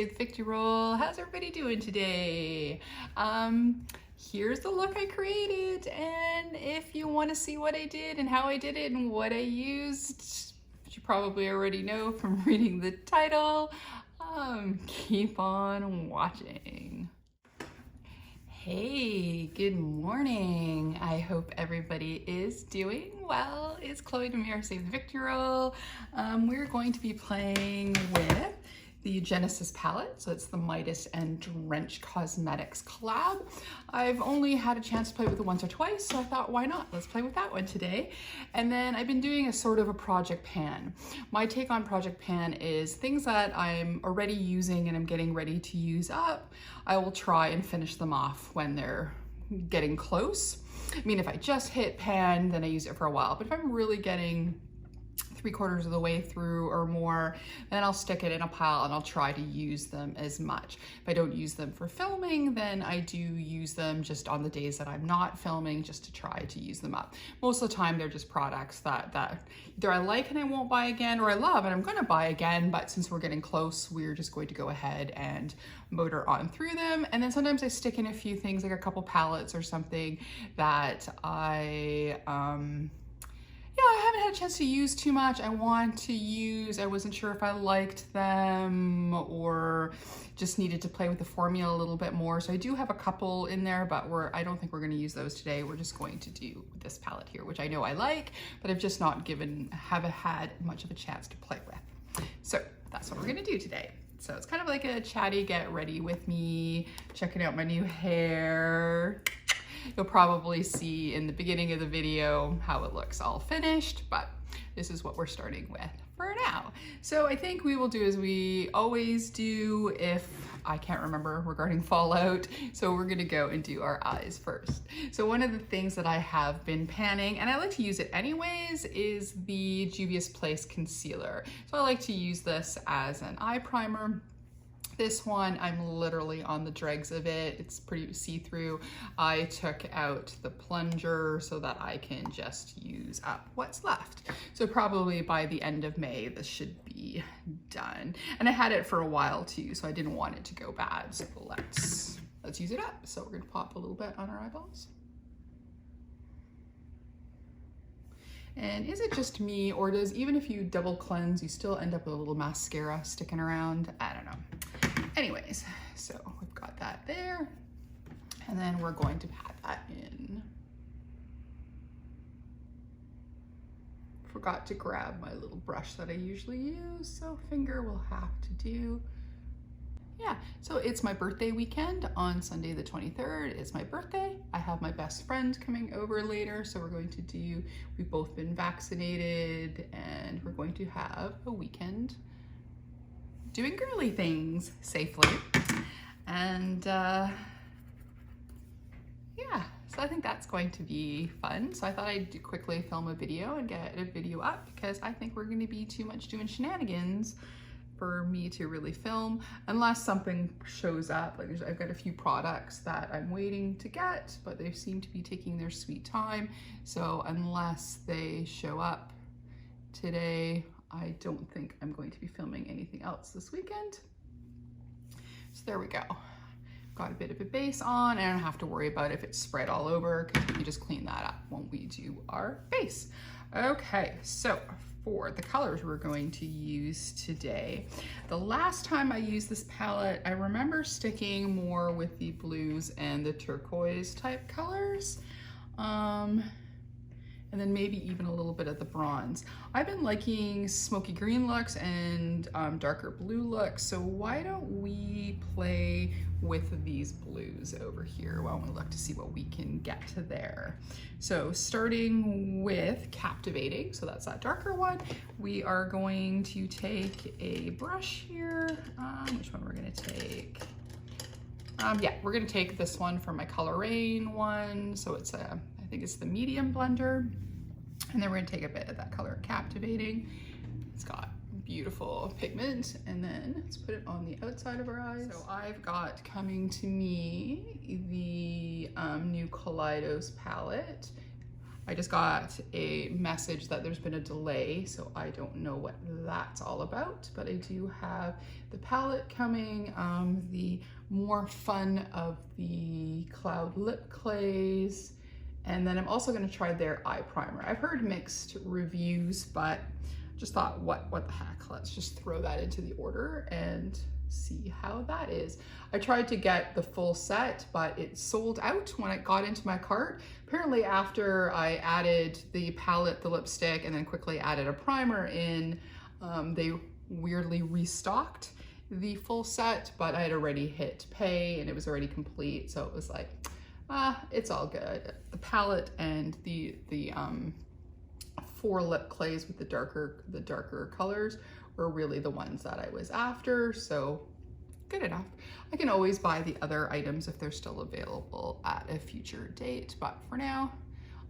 Save the Victory Roll. How's everybody doing today? Here's the look I created, and if you want to see what I did and how I did it and what I used, which you probably already know from reading the title, keep on watching. Hey, good morning. I hope everybody is doing well. It's Chloe Demir, Save the Victory Roll. We're going to be playing with the Genesis palette. So it's the Midas and Drench Cosmetics collab. I've only had a chance to play with it once or twice, so I thought, why not? Let's play with that one today. And then I've been doing a sort of a project pan. My take on project pan is things that I'm already using and I'm getting ready to use up, I will try and finish them off when they're getting close. I mean, if I just hit pan, then I use it for a while. But if I'm really getting 3/4 of the way through or more, then I'll stick it in a pile and I'll try to use them as much. If I don't use them for filming, then I do use them just on the days that I'm not filming, just to try to use them up. Most of the time they're just products that either I like and I won't buy again, or I love and I'm gonna buy again, but since we're getting close, we're just going to go ahead and motor on through them. And then sometimes I stick in a few things, like a couple palettes or something that I haven't had a chance to use too much. I want to use, I wasn't sure if I liked them or just needed to play with the formula a little bit more. So I do have a couple in there, but I don't think we're going to use those today. We're just going to do this palette here, which I know I like, but I've just not haven't had much of a chance to play with. So that's what we're going to do today. So it's kind of like a chatty get ready with me, checking out my new hair. You'll probably see in the beginning of the video how it looks all finished, but this is what we're starting with for now. So I think we will do as we always do if I can't remember regarding fallout. So we're gonna go and do our eyes first. So one of the things that I have been panning, and I like to use it anyways, is the Juvia's Place concealer. So I like to use this as an eye primer. This one, I'm literally on the dregs of it. It's pretty see-through. I took out the plunger so that I can just use up what's left. So probably by the end of May, this should be done. And I had it for a while too, so I didn't want it to go bad. So let's use it up. So we're gonna pop a little bit on our eyeballs. And is it just me, or does, even if you double cleanse, you still end up with a little mascara sticking around? I don't know. Anyways, so we've got that there, and then we're going to pat that in. Forgot to grab my little brush that I usually use, so finger will have to do. Yeah, so it's my birthday weekend on Sunday the 23rd. It's my birthday. I have my best friend coming over later, so we've both been vaccinated, and we're going to have a weekend doing girly things safely. And yeah, so I think that's going to be fun. So I thought I'd quickly film a video and get a video up, because I think we're gonna be too much doing shenanigans for me to really film, unless something shows up. Like I've got a few products that I'm waiting to get, but they seem to be taking their sweet time. So unless they show up today, I don't think I'm going to be filming anything else this weekend. So there we go. Got a bit of a base on, and I don't have to worry about if it's spread all over, because we can just clean that up when we do our base. Okay, so for the colors we're going to use today. The last time I used this palette, I remember sticking more with the blues and the turquoise type colors. And then maybe even a little bit of the bronze. I've been liking smoky green looks and darker blue looks, so why don't we play with these blues over here? Why don't we look to see what we can get to there? So starting with Captivating, so that's that darker one, we are going to take a brush here. Which one we're gonna take? Yeah, we're gonna take this one from my Color Rain one, so it's I think it's the medium blender. And then we're gonna take a bit of that color Captivating. It's got beautiful pigment, and then let's put it on the outside of our eyes. So I've got coming to me the new Collidos palette. I just got a message that there's been a delay, so I don't know what that's all about, but I do have the palette coming, the more fun of the Cloud Lip Clays, and then I'm also gonna try their eye primer. I've heard mixed reviews, but just thought, what the heck, let's just throw that into the order and see how that is. I tried to get the full set, but it sold out when it got into my cart. Apparently after I added the palette, the lipstick, and then quickly added a primer in, they weirdly restocked the full set, but I had already hit pay and it was already complete. So it was like, it's all good. The palette and the 4 lip clays with the darker colors were really the ones that I was after, so good enough. I can always buy the other items if they're still available at a future date, but for now,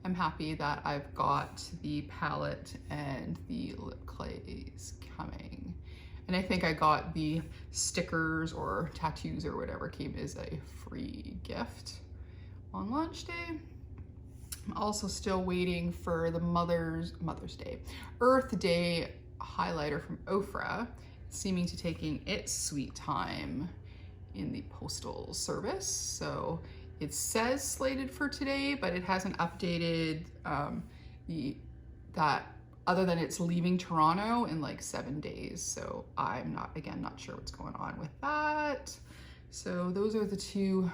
I'm happy that I've got the palette and the lip clays coming. And I think I got the stickers or tattoos or whatever came as a free gift on launch day. I'm also still waiting for the Mother's Day, Earth Day highlighter from Ofra, seeming to taking its sweet time in the postal service. So it says slated for today, but it hasn't updated that other than it's leaving Toronto in like 7 days. So I'm not sure what's going on with that. So those are the 2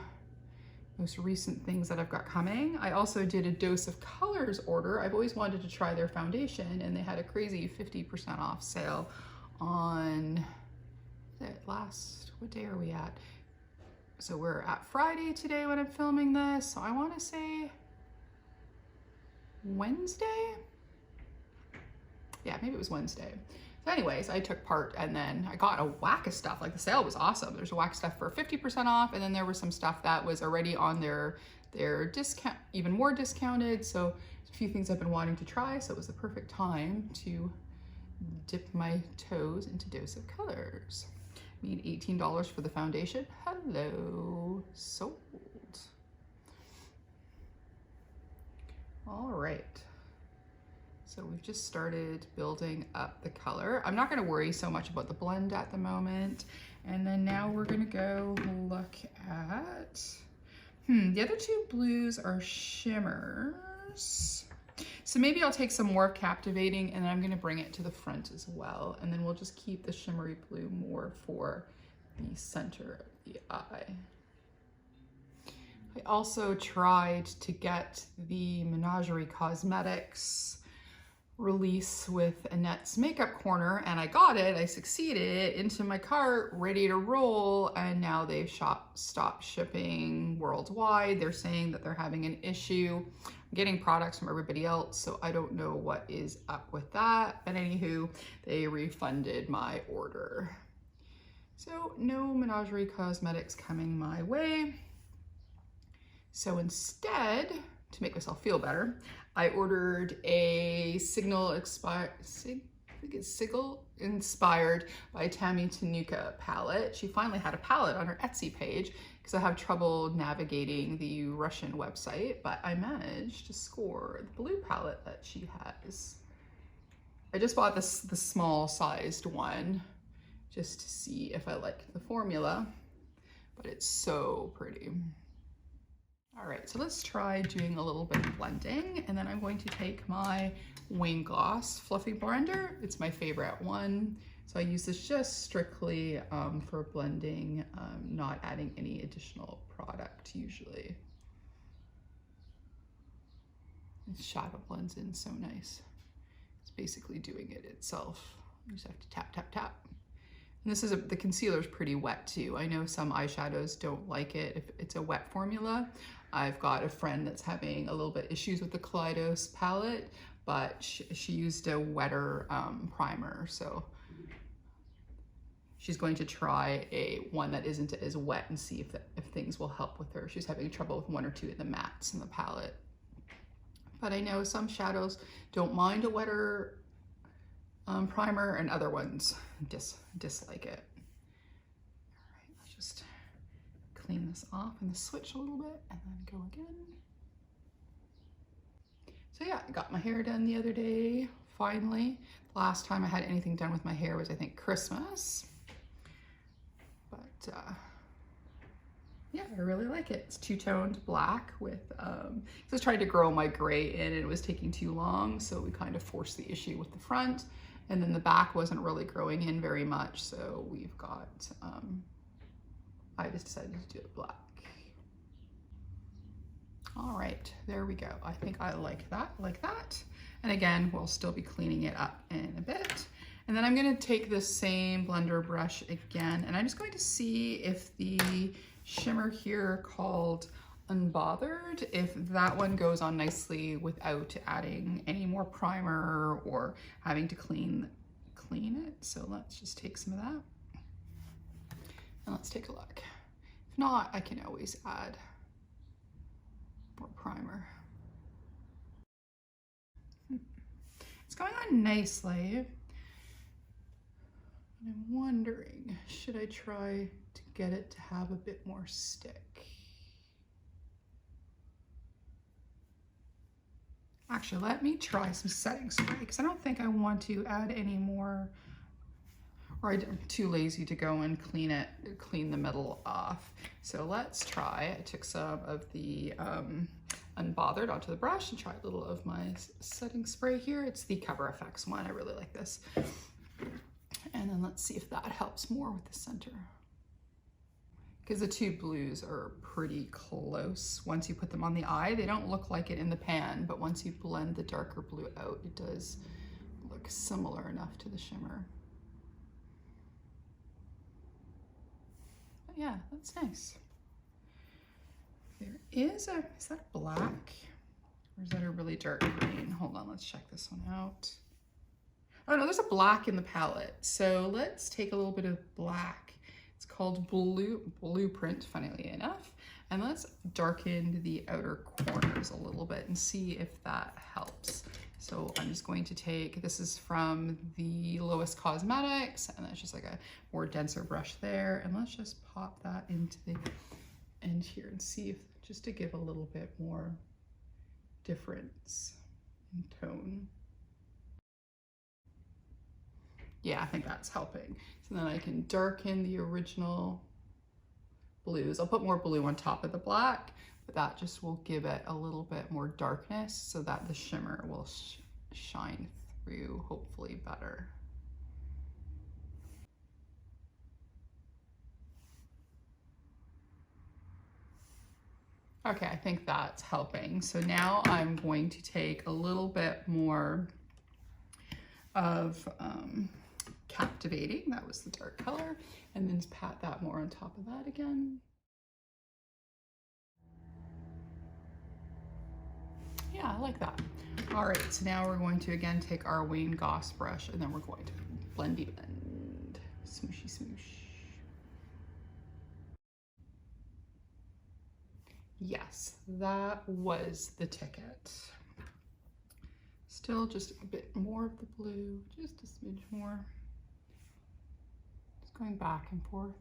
most recent things that I've got coming. I also did a Dose of Colors order. I've always wanted to try their foundation, and they had a crazy 50% off sale on what day are we at? So we're at Friday today when I'm filming this. So I want to say Wednesday? Yeah, maybe it was Wednesday. So anyways, I took part and then I got a whack of stuff. Like the sale was awesome. There's a whack of stuff for 50% off, and then there was some stuff that was already on their discount, even more discounted. So there's a few things I've been wanting to try, so it was the perfect time to dip my toes into Dose of Colors. I mean, $18 for the foundation. Hello, sold. All right. So we've just started building up the color. I'm not gonna worry so much about the blend at the moment. And then now we're gonna go look at, the other 2 blues are shimmers. So maybe I'll take some more of Captivating and then I'm gonna bring it to the front as well. And then we'll just keep the shimmery blue more for the center of the eye. I also tried to get the Menagerie Cosmetics release with Annette's Makeup Corner, and I got it, I succeeded, into my cart, ready to roll, and now they've stopped shipping worldwide. They're saying that they're having an issue getting products from everybody else, so I don't know what is up with that. But anywho, they refunded my order. So no Menagerie Cosmetics coming my way. So instead, to make myself feel better, I ordered a Signal inspired by Tammy Tanuka palette. She finally had a palette on her Etsy page because I have trouble navigating the Russian website, but I managed to score the blue palette that she has. I just bought the small sized one just to see if I like the formula, but it's so pretty. All right, so let's try doing a little bit of blending, and then I'm going to take my Wayne Gloss Fluffy Blender. It's my favorite one. So I use this just strictly for blending, not adding any additional product usually. This shadow blends in so nice. It's basically doing it itself. You just have to tap, tap, tap. And this is the concealer is pretty wet too. I know some eyeshadows don't like it if it's a wet formula. I've got a friend that's having a little bit issues with the Collidos palette, but she used a wetter primer, so she's going to try one that isn't as wet and see if things will help with her. She's having trouble with 1 or 2 of the mattes in the palette. But I know some shadows don't mind a wetter primer, and other ones dislike it. All right, let's just clean this off and switch a little bit and then go again. So yeah, I got my hair done the other day, finally. Last time I had anything done with my hair was, I think, Christmas. But yeah, I really like it. It's two-toned black with, I was trying to grow my gray in and it was taking too long, so we kind of forced the issue with the front, and then the back wasn't really growing in very much, so we've got, I just decided to do it black. All right, there we go. I think I like that. And again, we'll still be cleaning it up in a bit. And then I'm gonna take this same blender brush again, and I'm just going to see if the shimmer here called Unbothered, if that one goes on nicely without adding any more primer or having to clean it. So let's just take some of that. And let's take a look. If not, I can always add more primer. It's going on nicely. I'm wondering, should I try to get it to have a bit more stick? Actually, let me try some setting spray because I don't think I want to add any more, or I'm too lazy to go and clean the middle off. So let's try. I took some of the Unbothered onto the brush and tried a little of my setting spray here. It's the Cover FX one. I really like this. And then let's see if that helps more with the center. Because the two blues are pretty close. Once you put them on the eye, they don't look like it in the pan, but once you blend the darker blue out, it does look similar enough to the shimmer. But yeah, that's nice. There is that black? Or is that a really dark green? Hold on, let's check this one out. Oh no, there's a black in the palette. So let's take a little bit of black. It's called Blueprint, funnily enough. And let's darken the outer corners a little bit and see if that helps. So I'm just going to take, this is from the Midas Cosmetics, and that's just like a more denser brush there. And let's just pop that into the end here and see if, just to give a little bit more difference in tone. Yeah, I think that's helping. So then I can darken the original blues. I'll put more blue on top of the black, but that just will give it a little bit more darkness so that the shimmer will shine through hopefully better. Okay, I think that's helping. So now I'm going to take a little bit more of Captivating, that was the dark color, and then pat that more on top of that again. Yeah, I like that. All right, so now we're going to again take our Wayne Goss brush and then we're going to blend, smooshy smoosh. Yes, that was the ticket. Still just a bit more of the blue, just a smidge more. Just going back and forth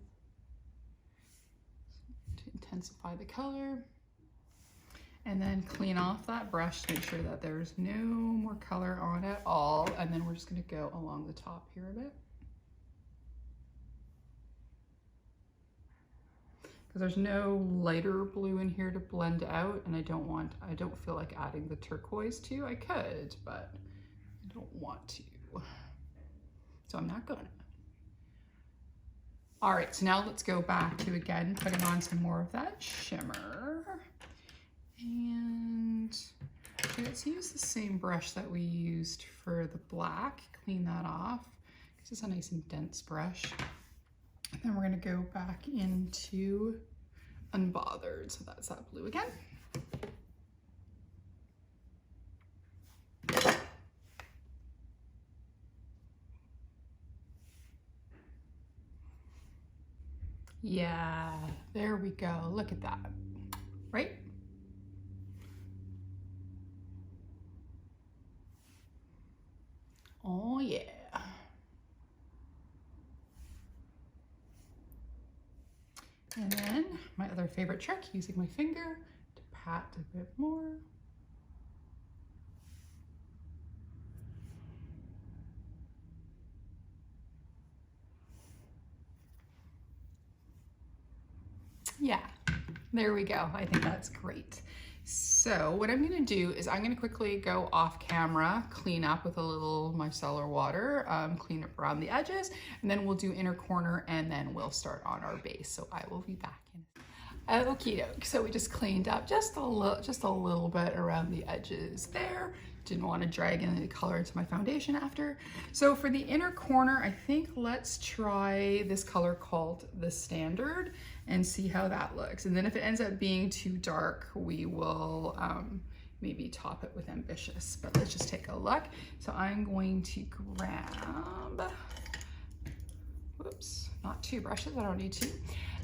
to intensify the color. And then clean off that brush to make sure that there's no more color on it at all. And then we're just gonna go along the top here a bit. Because there's no lighter blue in here to blend out, and I don't feel like adding the turquoise too. I could, but I don't want to. So I'm not gonna. All right, so now let's go back to, again, putting on some more of that shimmer. And let's use the same brush that we used for the black, clean that off. This is a nice and dense brush. And then we're gonna go back into Unbothered, so that's that blue again. Yeah, there we go, look at that, right? Oh yeah. And then my other favorite trick, using my finger to pat a bit more. Yeah, there we go. I think that's great. So what I'm gonna do is I'm gonna quickly go off camera, clean up with a little micellar water, clean up around the edges, and then we'll do inner corner, and then we'll start on our base. So I will be back in. Okie doke. So we just cleaned up just a little bit around the edges there. Didn't want to drag any color into my foundation after. So for the inner corner, I think let's try this color called the Standard and see how that looks. And then if it ends up being too dark, we will maybe top it with Ambitious. But let's just take a look. So I'm going to grab, whoops, not two brushes, I don't need two.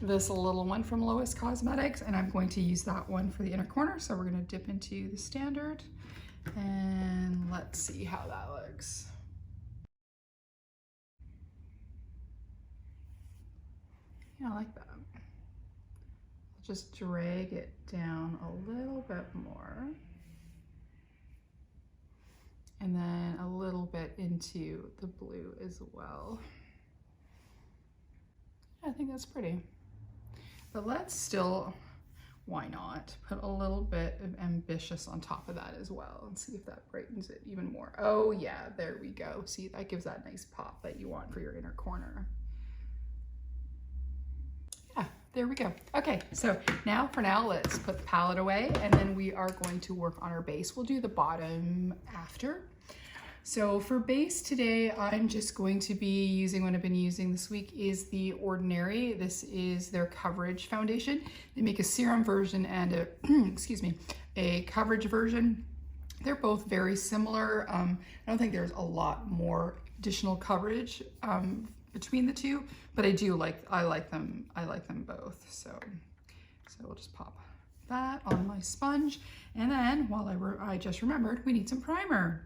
This little one from Midas Cosmetics, and I'm going to use that one for the inner corner. So we're gonna dip into the Standard. And let's see how that looks. Yeah, I like that. Just drag it down a little bit more. And then a little bit into the blue as well. I think that's pretty. But let's still, why not, put a little bit of Ambitious on top of that as well and see if that brightens it even more. Oh yeah, there we go. See, that gives that nice pop that you want for your inner corner. Yeah, there we go. Okay, so for now, let's put the palette away, and then we are going to work on our base. We'll do the bottom after. So for base today, I'm just going to be using, what I've been using this week is the Ordinary. This is their coverage foundation. They make a serum version and a, excuse me, a coverage version. They're both very similar. I don't think there's a lot more additional coverage between the two, but I like them both. So we'll just pop that on my sponge. And then I just remembered we need some primer.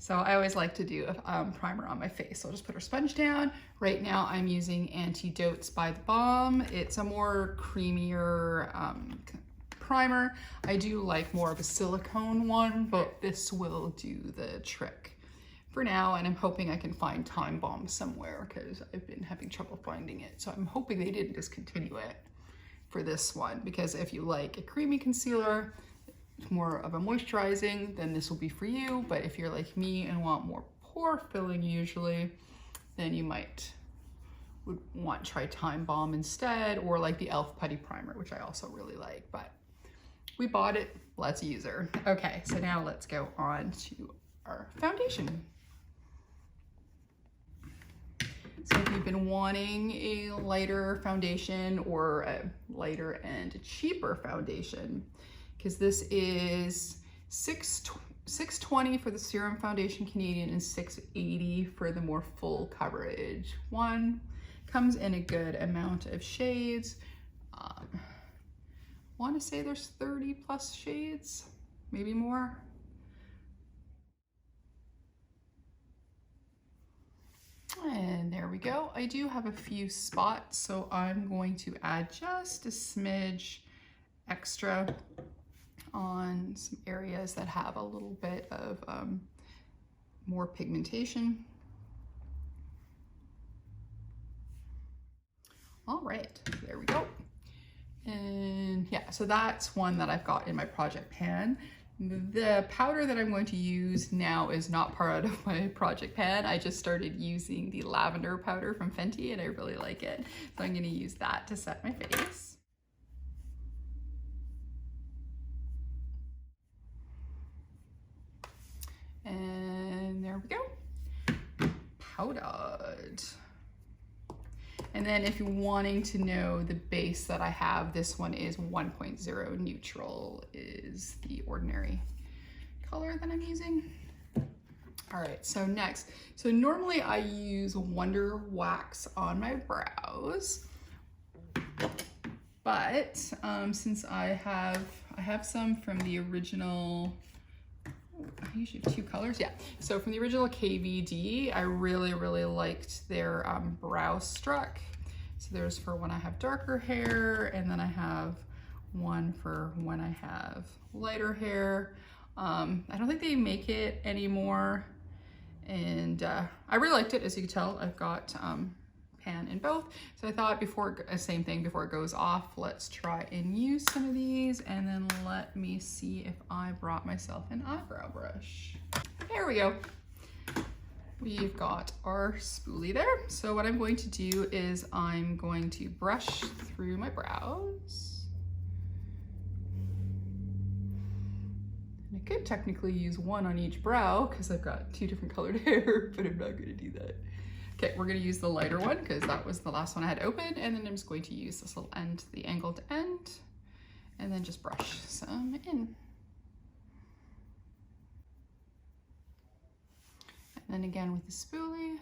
So I always like to do a primer on my face. So I'll just put our sponge down. Right now I'm using Antidotes by The Balm. It's a more creamier primer. I do like more of a silicone one, but this will do the trick for now. And I'm hoping I can find Time Balm somewhere because I've been having trouble finding it. So I'm hoping they didn't discontinue it for this one, because if you like a creamy concealer, more of a moisturizing, then this will be for you. But if you're like me and want more pore filling usually, then you would want to try Time Balm instead, or like the e.l.f. Putty Primer, which I also really like, but we bought it, let's use her. Okay, so now let's go on to our foundation. So if you've been wanting a lighter foundation or a lighter and cheaper foundation, because this is $620 for the serum foundation Canadian and $680 for the more full coverage one. Comes in a good amount of shades. Want to say there's 30 plus shades, maybe more. And there we go. I do have a few spots, so I'm going to add just a smidge extra on some areas that have a little bit of more pigmentation. All right, there we go. And yeah, so that's one that I've got in my project pan. The powder that I'm going to use now is not part of my project pan. I just started using the lavender powder from Fenty and I really like it. So I'm gonna use that to set my face. And there we go, powdered. And then if you're wanting to know the base that I have, this one is 1.0 neutral is the Ordinary color that I'm using. All right, so next. So normally I use Wonder Wax on my brows, but since I have some from the original, I usually have two colors, yeah. So from the original KVD, I really liked their Brow Struck. So there's for when I have darker hair, and then I have one for when I have lighter hair. I don't think they make it anymore. And I really liked it. As you can tell, I've got pan in both. So I thought same thing, before it goes off, let's try and use some of these, and then let me see if I brought myself an eyebrow brush. There we go. We've got our spoolie there. So what I'm going to do is I'm going to brush through my brows. And I could technically use one on each brow because I've got 2 different colored hair, but I'm not gonna do that. Okay, we're gonna use the lighter one because that was the last one I had open, and then I'm just going to use this little end, the angled end, and then just brush some in. And then again with the spoolie.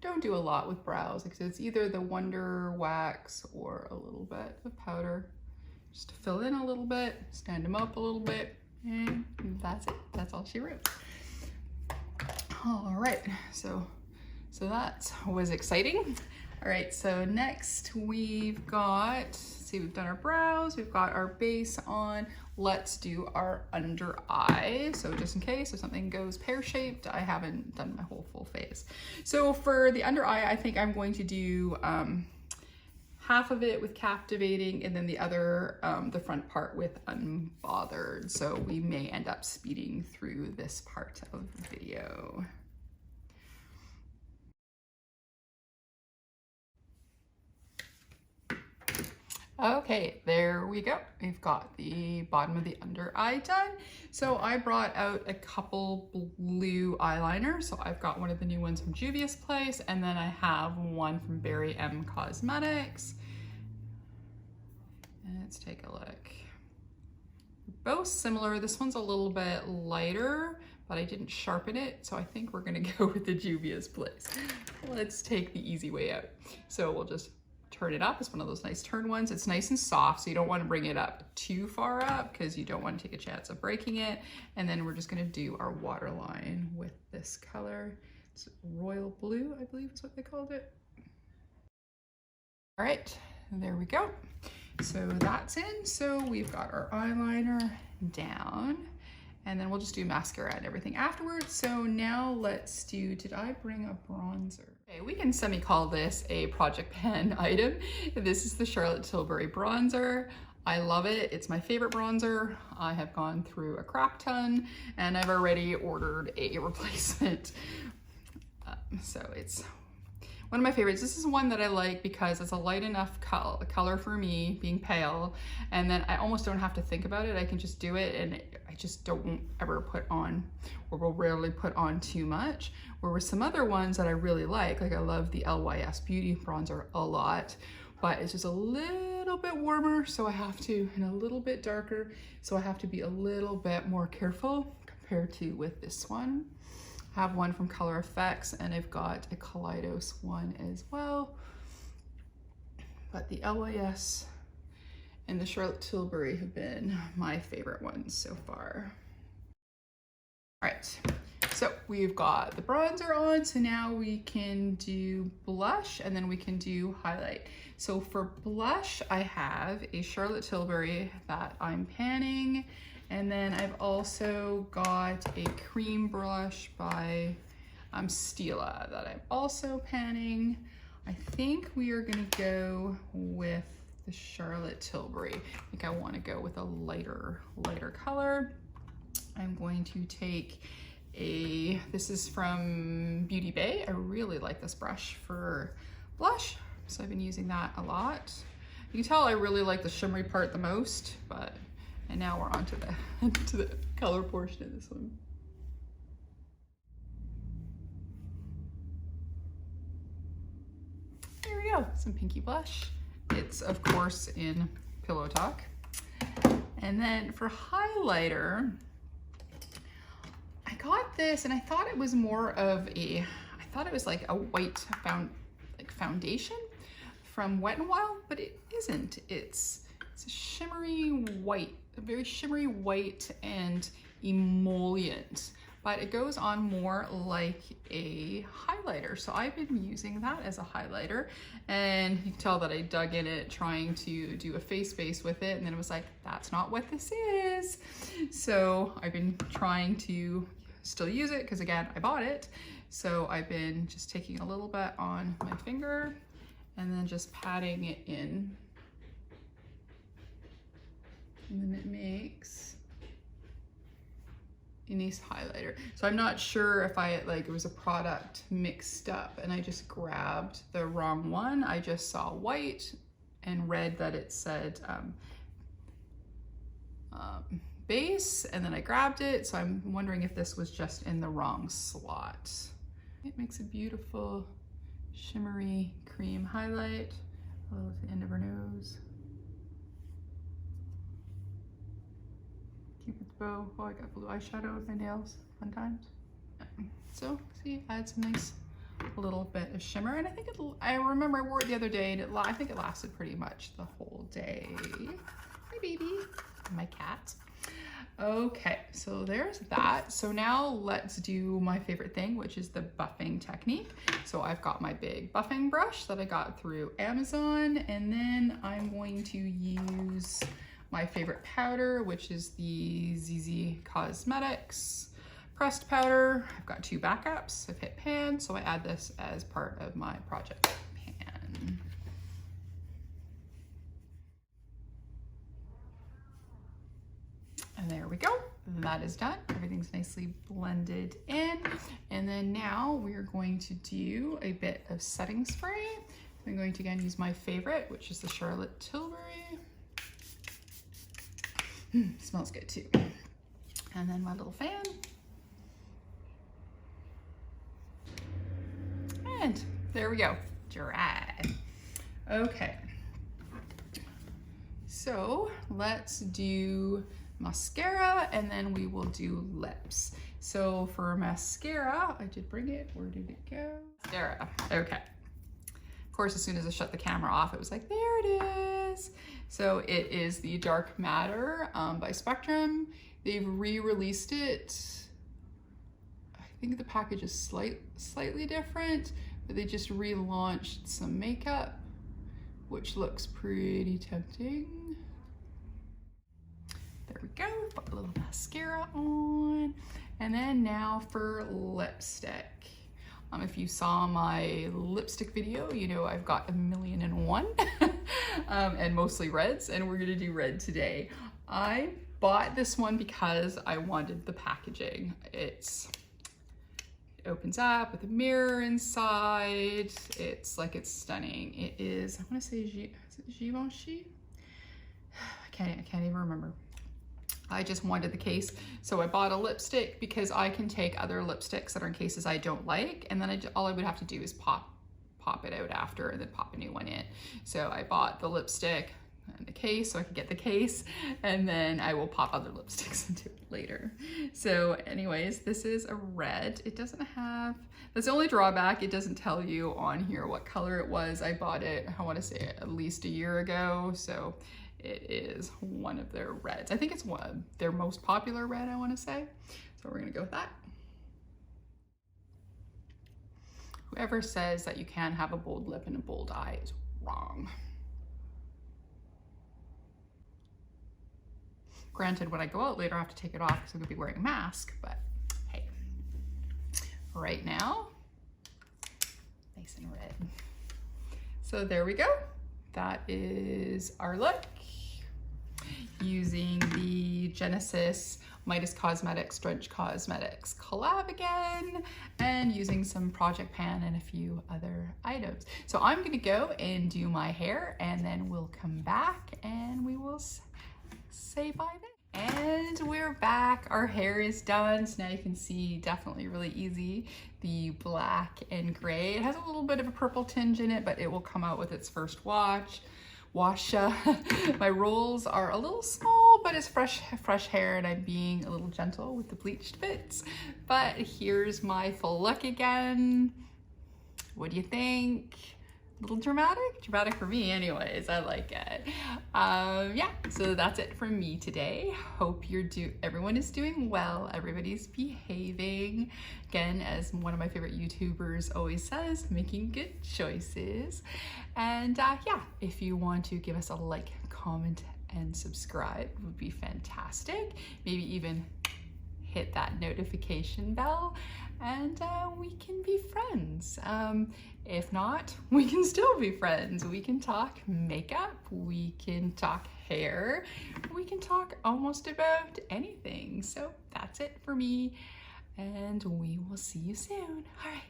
Don't do a lot with brows because it's either the Wonder Wax or a little bit of powder. Just to fill in a little bit, stand them up a little bit, and that's it. That's all she wrote. All right, so that was exciting. All right, so next we've got, see, we've done our brows, we've got our base on. Let's do our under eye. So just in case if something goes pear-shaped, I haven't done my whole full face. So for the under eye, I think I'm going to do half of it with Captivating and then the other, the front part with Unbothered. So we may end up speeding through this part of the video. Okay, there we go. We've got the bottom of the under eye done. So I brought out a couple blue eyeliners. So I've got one of the new ones from Juvia's Place, and then I have one from GRWM Cosmetics. And let's take a look. Both similar. This one's a little bit lighter, but I didn't sharpen it. So I think we're gonna go with the Juvia's Place. Let's take the easy way out. So we'll just turn it up. It's one of those nice turn ones. It's nice and soft, so you don't want to bring it up too far up because you don't want to take a chance of breaking it. And then we're just going to do our waterline with this color. It's royal blue, I believe is what they called it. All right, there we go. So that's in. So we've got our eyeliner down, and then we'll just do mascara and everything afterwards. So now let's do, did I bring a bronzer? Okay, we can semi-call this a project pan item. This is the Charlotte Tilbury bronzer. I love it. It's my favorite bronzer. I have gone through a crap ton and I've already ordered a replacement. So it's one of my favorites. This is one that I like because it's a light enough color for me, being pale, and then I almost don't have to think about it. I can just do it, and I just don't ever put on, or will rarely put on too much. Where with some other ones that I really like I love the LYS Beauty bronzer a lot, but it's just a little bit warmer, so I have to, and a little bit darker, so I have to be a little bit more careful compared to with this one. I have one from Color Effects, and I've got a Collidos one as well. But the LYS and the Charlotte Tilbury have been my favorite ones so far. All right, so we've got the bronzer on, so now we can do blush, and then we can do highlight. So for blush, I have a Charlotte Tilbury that I'm panning. And then I've also got a cream brush by Stila that I'm also panning. I think we are gonna go with the Charlotte Tilbury. I think I wanna go with a lighter color. I'm going to take this is from Beauty Bay. I really like this brush for blush, so I've been using that a lot. You can tell I really like the shimmery part the most, and now we're on to the color portion of this one. There we go, some pinky blush. It's of course in Pillow Talk. And then for highlighter, I got this and I thought it was more of I thought it was like a white foundation from Wet n Wild, but it isn't. It's a shimmery white, a very shimmery white and emollient, but it goes on more like a highlighter. So I've been using that as a highlighter, and you can tell that I dug in it trying to do a face base with it, and then it was like, that's not what this is. So I've been trying to still use it because again, I bought it. So I've been just taking a little bit on my finger and then just patting it in. And then it makes a nice highlighter. So I'm not sure if it was a product mixed up and I just grabbed the wrong one. I just saw white and read that it said base, and then I grabbed it. So I'm wondering if this was just in the wrong slot. It makes a beautiful shimmery cream highlight. A little at the end of her nose. Cupid's bow. Oh, I got blue eyeshadow with my nails. Fun times. So see, I had some nice little bit of shimmer, and I think I remember I wore it the other day, and I think it lasted pretty much the whole day. Hi, baby. My cat. Okay, so there's that. So now let's do my favorite thing, which is the buffing technique. So I've got my big buffing brush that I got through Amazon, and then I'm going to use my favorite powder, which is the Midas Cosmetics pressed powder. I've got 2 backups. I've hit pan, so I add this as part of my project pan. And there we go. That is done. Everything's nicely blended in. And then now we're going to do a bit of setting spray. I'm going to again use my favorite, which is the Charlotte Tilbury. Smells good too. And then my little fan. And there we go, dry. Okay, so let's do mascara and then we will do lips. So for mascara, I did bring it, where did it go? Mascara, okay. Of course, as soon as I shut the camera off, it was like, there it is. So it is the Dark Matter by Spectrum. They've re-released it. I think the package is slightly different, but they just relaunched some makeup, which looks pretty tempting. There we go, put a little mascara on. And then now for lipstick. If you saw my lipstick video, you know I've got 1,000,001 and mostly reds, and we're gonna do red today. I bought this one because I wanted the packaging. It opens up with a mirror inside. It's stunning. It is, I want to say, is it Givenchy? I can't even remember. I just wanted the case, so I bought a lipstick because I can take other lipsticks that are in cases I don't like, and then all I would have to do is pop it out after and then pop a new one in. So I bought the lipstick and the case so I could get the case, and then I will pop other lipsticks into it later. So anyways, this is a red. It doesn't have, that's the only drawback, it doesn't tell you on here what color it was. I bought it, I want to say at least a year ago, so it is one of their reds. I think it's one of their most popular red, I want to say. So we're gonna go with that. Whoever says that you can have a bold lip and a bold eye is wrong. Granted, when I go out later, I have to take it off because I'm gonna be wearing a mask, but hey, right now, nice and red. So there we go. That is our look using the Genesis Midas Cosmetics Drench Cosmetics collab again, and using some project pan and a few other items. So I'm gonna go and do my hair, and then we'll come back and we will say bye then. And we're back. Our hair is done. So now you can see, definitely really easy, the black and gray. It has a little bit of a purple tinge in it, but it will come out with its first wash. My rolls are a little small, but it's fresh hair, and I'm being a little gentle with the bleached bits. But here's my full look again. What do you think? A little dramatic for me anyways. I like it. Yeah, so that's it from me today. Hope everyone is doing well, everybody's behaving. Again, as one of my favorite YouTubers always says, making good choices. And yeah, if you want to give us a like, comment, and subscribe, it would be fantastic. Maybe even hit that notification bell, and we can be friends. If not, we can still be friends. We can talk makeup, we can talk hair, we can talk almost about anything. So that's it for me, and we will see you soon. All right.